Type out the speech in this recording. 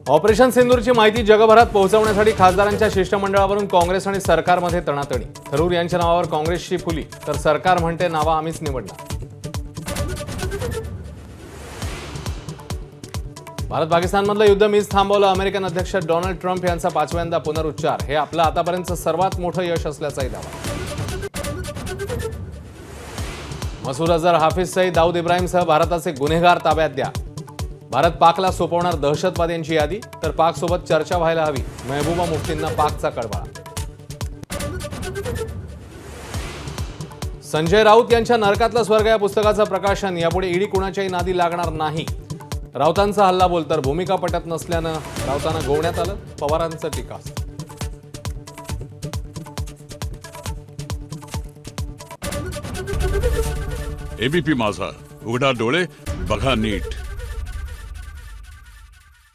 Operation सिंदूरची माहिती जगभरात पोहोचवण्यासाठी खासदारांच्या शिष्टमंडळावरून काँग्रेस आणि सरकारमध्ये तणातणी। थरूर यांच्या नावावर काँग्रेसची फुली, तर सरकार म्हणते नाव आम्हीच निवडणार। भारत पाकिस्तानमधलं युद्ध मीच थांबवलं। अमेरिकन अध्यक्ष डोनाल्ड ट्रम्प यांचा 5व्यांदा पुनरुच्चार। हे आपलं आतापर्यंतचं सर्वात मोठं यश असल्याचाही दावा। मसूद अझहर, हाफिज सईद, दाऊद इब्राहिमसह भारताचे गुन्हेगार ताब्यात द्या। भारत पाकला सोपवणार दहशतवाद्यांची यादी, तर पाकसोबत चर्चा व्हायला हवी। महबूबा मुफ्तींना पाकचा कळवळा। संजय राऊत यांच्या नरकातलं स्वर्ग या पुस्तकाचं प्रकाशन। यापुढे ईडी कुणाच्याही नादी लागणार नाही। राऊतांचा हल्ला बोल, तर भूमिका पटत नसल्यानं राऊतांना गोवण्यात आलं। पवारांचं टीका। एबीपी माझा, उघडा डोळे बघा नीट।